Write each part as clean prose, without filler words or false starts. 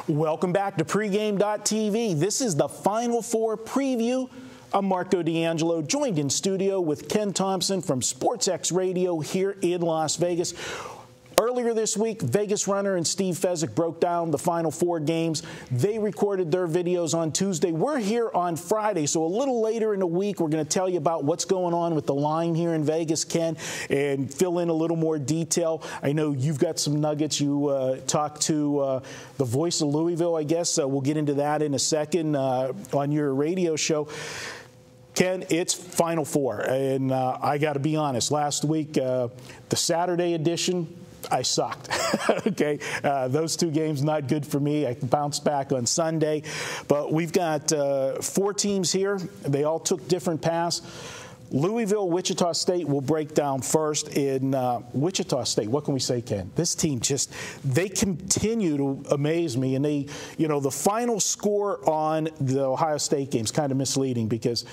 Welcome back to pregame.tv. This is the Final Four preview. I'm Marco D'Angelo, joined in studio with Ken Thomson from SportsX Radio here in Las Vegas. Earlier this week, Vegas runner and Steve Fezzik broke down the Final Four games. They recorded their videos on Tuesday. We're here on Friday, so a little later in the week, we're going to tell you about what's going on with the line here in Vegas, Ken, and fill in a little more detail. I know you've got some nuggets. You talked to the voice of Louisville, I guess. We'll get into that in a second on your radio show. Ken, it's Final Four, and I got to be honest. Last week, the Saturday edition, I sucked. Okay, those two games not good for me. I bounced back on Sunday, but we've got 4 teams here. They all took different paths. Louisville, Wichita State will break down first. In Wichita State, what can we say, Ken? This team they continue to amaze me. And they, the final score on the Ohio State game is kind of misleading because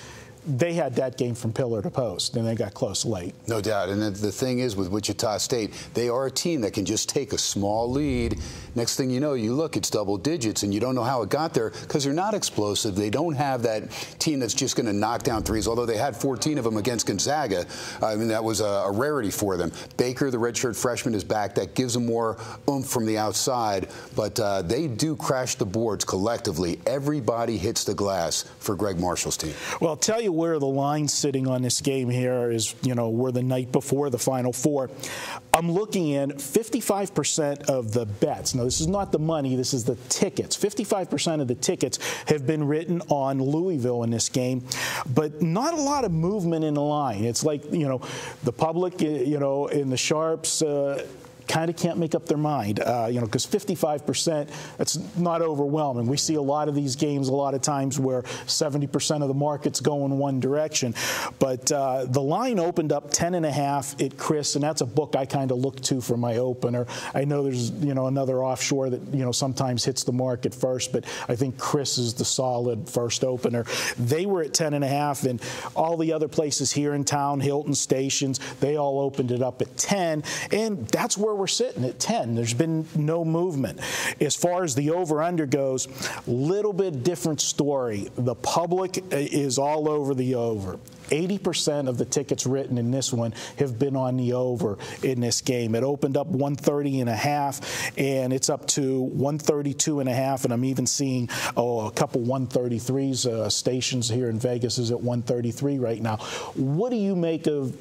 they had that game from pillar to post, and they got close late. No doubt. And the thing is, with Wichita State, they are a team that can just take a small lead. Next thing you know, you look, it's double digits, and you don't know how it got there because they're not explosive. They don't have that team that's just going to knock down threes, although they had 14 of them against Gonzaga. I mean, that was a rarity for them. Baker, the redshirt freshman, is back. That gives them more oomph from the outside. But they do crash the boards collectively. Everybody hits the glass for Greg Marshall's team. Well, I'll tell you where the line's sitting on this game here is, we're the night before the Final Four. I'm looking in 55% of the bets. Now, this is not the money. This is the tickets. 55% of the tickets have been written on Louisville in this game, but not a lot of movement in the line. It's like, the public, in the sharps, kind of can't make up their mind, because 55%, that's not overwhelming. We see a lot of these games a lot of times where 70% of the market's going one direction. But the line opened up 10.5 at Chris, and that's a book I kind of look to for my opener. I know there's, another offshore that, sometimes hits the market first, but I think Chris is the solid first opener. They were at 10.5, and all the other places here in town, Hilton Stations, they all opened it up at 10, and that's where we're sitting at 10. There's been no movement. As far as the over-under goes, little bit different story. The public is all over the over. 80% of the tickets written in this one have been on the over in this game. It opened up 130.5, and it's up to 132.5, and I'm even seeing a couple 133s. Stations here in Vegas is at 133 right now. What do you make of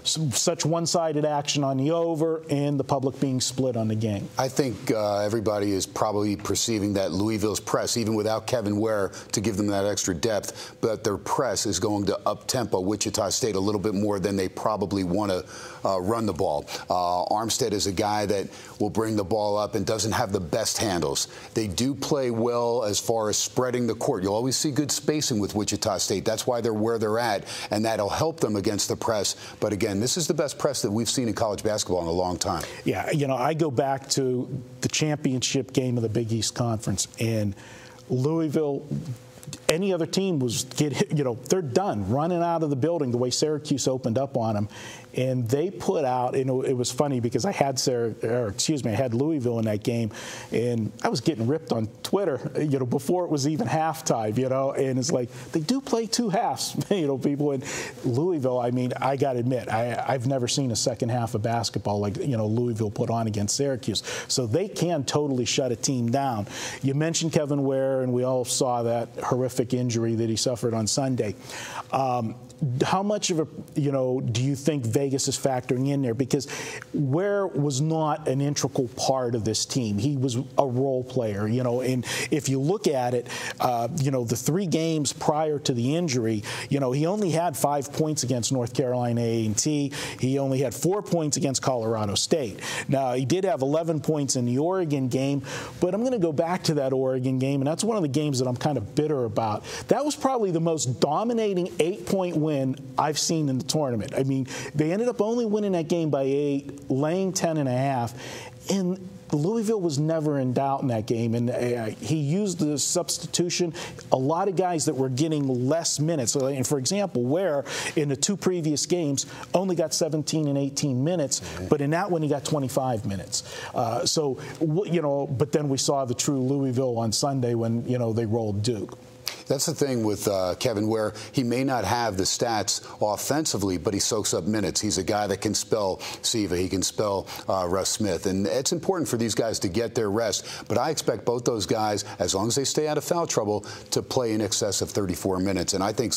such one-sided action on the over and the public being split on the game? I think everybody is probably perceiving that Louisville's press, even without Kevin Ware to give them that extra depth, but their press is going to up-tempo Wichita State a little bit more than they probably want to run the ball. Armstead is a guy that will bring the ball up and doesn't have the best handles. They do play well as far as spreading the court. You'll always see good spacing with Wichita State. That's why they're where they're at, and that'll help them against the press. But again, this is the best press that we've seen in college basketball in a long time. Yeah, I go back to the championship game of the Big East Conference, and Louisville, any other team was they're done running out of the building the way Syracuse opened up on them. And they put out, it was funny because I had Louisville in that game, and I was getting ripped on Twitter, before it was even halftime, and it's like, they do play 2 halves, people in Louisville. I mean, I got to admit, I've never seen a second half of basketball like, Louisville put on against Syracuse. So they can totally shut a team down. You mentioned Kevin Ware, and we all saw that horrific injury that he suffered on Sunday. How much of a, do you think Vegas is factoring in there? Because Ware was not an integral part of this team. He was a role player, and if you look at it, the 3 games prior to the injury, he only had 5 points against North Carolina A&T. He only had 4 points against Colorado State. Now, he did have 11 points in the Oregon game, but I'm going to go back to that Oregon game, and that's one of the games that I'm kind of bitter about. That was probably the most dominating 8-point win I've seen in the tournament. I mean, they ended up only winning that game by 8, laying 10.5, and Louisville was never in doubt in that game, and he used the substitution. A lot of guys that were getting less minutes. And for example, Ware in the 2 previous games only got 17 and 18 minutes, but in that one he got 25 minutes. But then we saw the true Louisville on Sunday when they rolled Duke. That's the thing with Kevin Ware. He may not have the stats offensively, but he soaks up minutes. He's a guy that can spell Siva. He can spell Russ Smith. And it's important for these guys to get their rest. But I expect both those guys, as long as they stay out of foul trouble, to play in excess of 34 minutes. And I think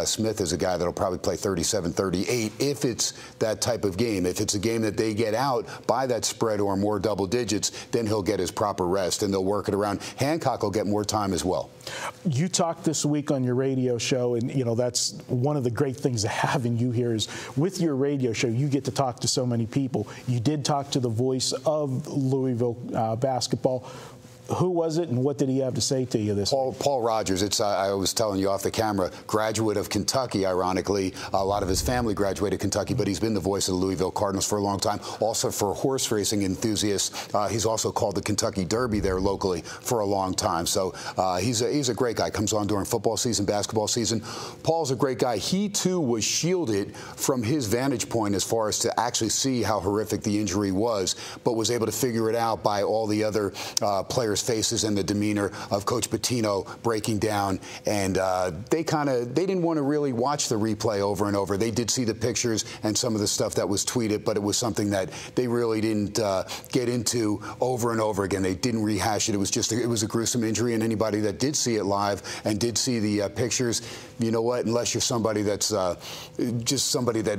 Smith is a guy that'll probably play 37, 38 if it's that type of game. If it's a game that they get out by that spread or more double digits, then he'll get his proper rest, and they'll work it around. Hancock will get more time as well. You talked this week on your radio show, and that's one of the great things of having you here is with your radio show, you get to talk to so many people. You did talk to the voice of Louisville basketball. Who was it, and what did he have to say to you this week? Paul Rogers. I was telling you off the camera, graduate of Kentucky, ironically. A lot of his family graduated Kentucky, but he's been the voice of the Louisville Cardinals for a long time. Also for horse racing enthusiasts. He's also called the Kentucky Derby there locally for a long time. So he's a great guy. Comes on during football season, basketball season. Paul's a great guy. He, too, was shielded from his vantage point as far as to actually see how horrific the injury was, but was able to figure it out by all the other players' faces and the demeanor of Coach Pitino breaking down. And they didn't want to really watch the replay over and over. They did see the pictures and some of the stuff that was tweeted, but it was something that they really didn't get into over and over again. They didn't rehash it. It was a gruesome injury, and anybody that did see it live and did see the pictures, you know what, unless you're somebody that's just somebody that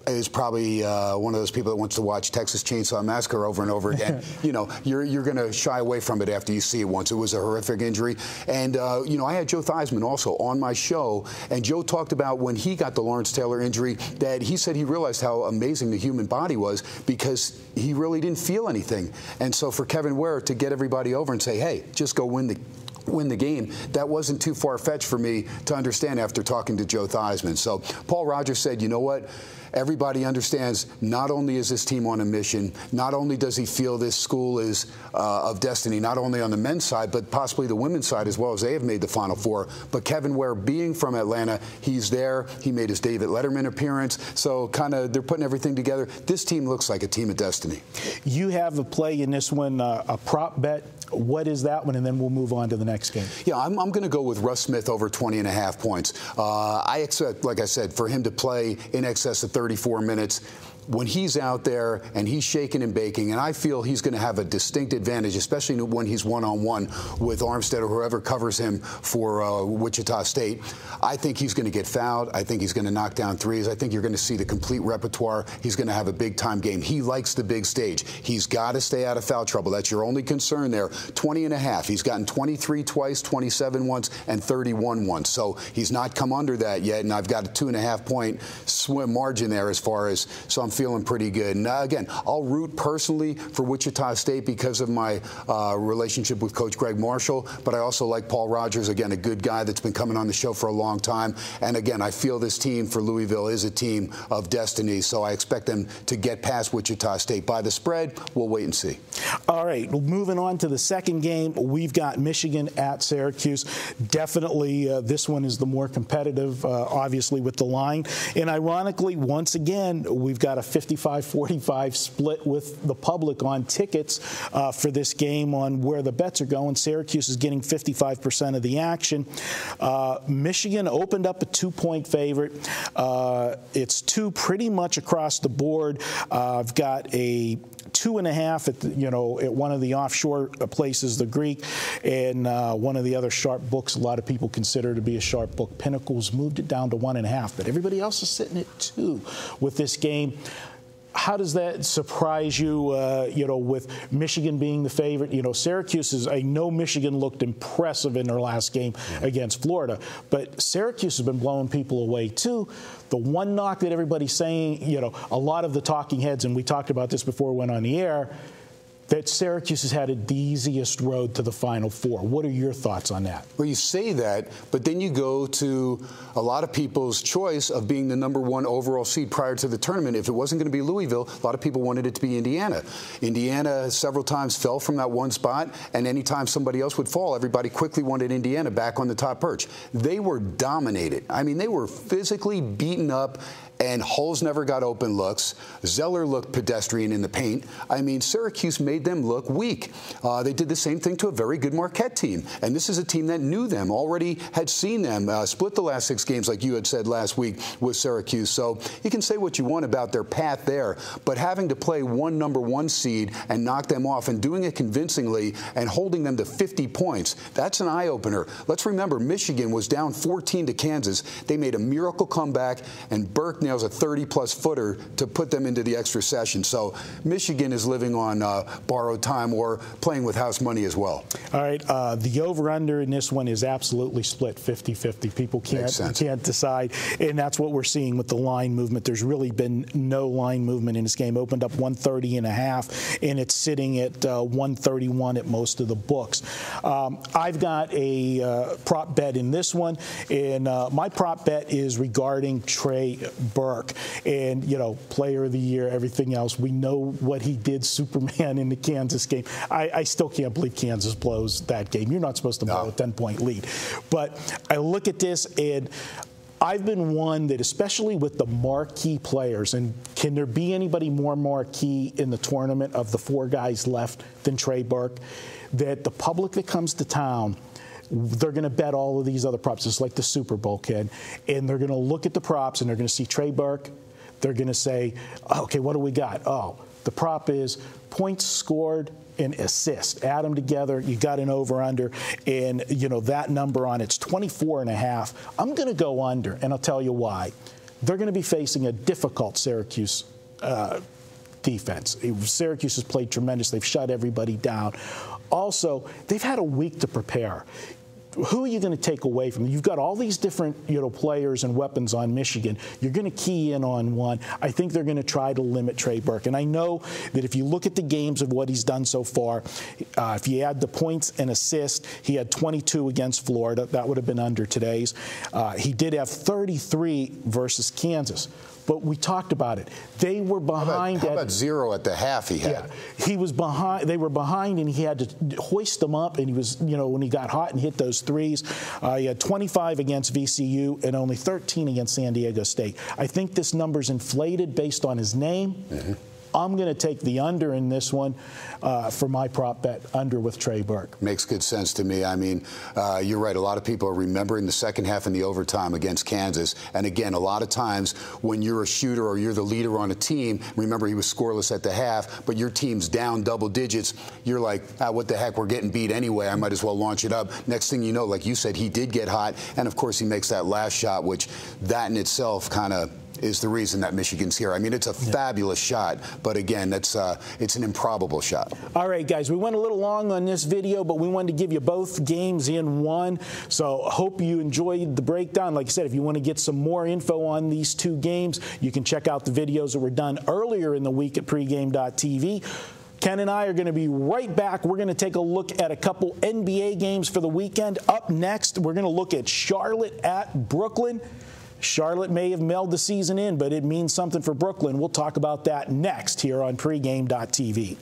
is probably one of those people that wants to watch Texas Chainsaw Massacre over and over again. You're going to shy away from it after you see it once. It was a horrific injury. And, I had Joe Theismann also on my show, and Joe talked about when he got the Lawrence Taylor injury that he said he realized how amazing the human body was because he really didn't feel anything. And so for Kevin Ware to get everybody over and say, hey, just go win the game, that wasn't too far-fetched for me to understand after talking to Joe Theismann. So Paul Rogers said, you know what? Everybody understands not only is this team on a mission, not only does he feel this school is of destiny, not only on the men's side, but possibly the women's side as well, as they have made the Final Four. But Kevin Ware, being from Atlanta, he's there. He made his David Letterman appearance. So kind of they're putting everything together. This team looks like a team of destiny. You have a play in this one, a prop bet. What is that one? And then we'll move on to the next game. Yeah, I'm going to go with Russ Smith over 20.5 points. I expect, like I said, for him to play in excess of 34 minutes. When he's out there and he's shaking and baking, and I feel he's going to have a distinct advantage, especially when he's one-on-one with Armstead or whoever covers him for Wichita State. I think he's going to get fouled. I think he's going to knock down threes. I think you're going to see the complete repertoire. He's going to have a big-time game. He likes the big stage. He's got to stay out of foul trouble. That's your only concern there. 20.5. He's gotten 23 twice, 27 once, and 31 once. So he's not come under that yet, and I've got a 2.5-point swim margin there as far as, so I'm feeling pretty good. And again, I'll root personally for Wichita State because of my relationship with Coach Greg Marshall, but I also like Paul Rogers, again, a good guy that's been coming on the show for a long time. And again, I feel this team for Louisville is a team of destiny, so I expect them to get past Wichita State. By the spread, we'll wait and see. All right, moving on to the second game, we've got Michigan at Syracuse. Definitely this one is the more competitive, obviously, with the line. And ironically, once again, we've got a 55-45 split with the public on tickets for this game on where the bets are going. Syracuse is getting 55% of the action. Michigan opened up a 2-point favorite. It's 2 pretty much across the board. I've got a 2.5 at one of the offshore places, the Greek, and one of the other sharp books a lot of people consider to be a sharp book, Pinnacles, moved it down to 1.5. But everybody else is sitting at 2 with this game. How does that surprise you, with Michigan being the favorite? Syracuse I know Michigan looked impressive in their last game against Florida, but Syracuse has been blowing people away too. The one knock that everybody's saying, a lot of the talking heads, and we talked about this before we went on the air, that Syracuse has had the easiest road to the Final Four. What are your thoughts on that? Well, you say that, but then you go to a lot of people's choice of being the #1 overall seed prior to the tournament. If it wasn't going to be Louisville, a lot of people wanted it to be Indiana. Indiana several times fell from that one spot, and anytime somebody else would fall, everybody quickly wanted Indiana back on the top perch. They were dominated. I mean, they were physically beaten up, and holes never got open looks. Zeller looked pedestrian in the paint. I mean, Syracuse made them look weak. They did the same thing to a very good Marquette team. And this is a team that knew them, already had seen them, split the last 6 games, like you had said last week, with Syracuse. So you can say what you want about their path there, but having to play one #1 seed and knock them off and doing it convincingly and holding them to 50 points, that's an eye-opener. Let's remember, Michigan was down 14 to Kansas. They made a miracle comeback, and Burke nails a 30-plus footer to put them into the extra session. So Michigan is living on borrowed time or playing with house money as well. All right, the over-under in this one is absolutely split 50-50. People can't decide, and that's what we're seeing with the line movement. There's really been no line movement in this game. Opened up 130.5, and it's sitting at 131 at most of the books. I've got a prop bet in this one, and my prop bet is regarding Trey Burke, and player of the year, everything else. We know what he did, Superman, in the Kansas game. I still can't believe Kansas blows that game. You're not supposed to blow a 10-point lead. But I look at this, and I've been one that, especially with the marquee players, and can there be anybody more marquee in the tournament of the 4 guys left than Trey Burke, that the public that comes to town, they're going to bet all of these other props, just like the Super Bowl kid, and they're going to look at the props, and they're going to see Trey Burke. They're going to say, okay, what do we got? Oh, the prop is points scored and assists. Add them together, you got an over-under, and that number on it's 24.5. I'm going to go under, and I'll tell you why. They're going to be facing a difficult Syracuse defense. Syracuse has played tremendous. They've shut everybody down. Also, they've had a week to prepare. Who are you going to take away from them? You've got all these different players and weapons on Michigan. You're going to key in on one. I think they're going to try to limit Trey Burke. And I know that if you look at the games of what he's done so far, if you add the points and assists, he had 22 against Florida. That would have been under today's. He did have 33 versus Kansas. But we talked about it. They were behind. How about 0 at the half he had? Yeah, he was behind. They were behind, and he had to hoist them up. And he was, when he got hot and hit those threes, he had 25 against VCU and only 13 against San Diego State. I think this number's inflated based on his name. Mm-hmm. I'm going to take the under in this one for my prop bet, under with Trey Burke. Makes good sense to me. I mean, you're right. A lot of people are remembering the second half in the overtime against Kansas. And again, a lot of times when you're a shooter or you're the leader on a team, remember he was scoreless at the half, but your team's down double digits, you're like, what the heck, we're getting beat anyway. I might as well launch it up. Next thing you know, like you said, he did get hot. And, of course, he makes that last shot, which that in itself kind of is the reason that Michigan's here. I mean, it's a fabulous shot, but again, it's an improbable shot. All right, guys, we went a little long on this video, but we wanted to give you both games in one. So hope you enjoyed the breakdown. Like I said, if you want to get some more info on these 2 games, you can check out the videos that were done earlier in the week at pregame.tv. Ken and I are going to be right back. We're going to take a look at a couple NBA games for the weekend. Up next, we're going to look at Charlotte at Brooklyn. Charlotte may have mailed the season in, but it means something for Brooklyn. We'll talk about that next here on pregame.tv.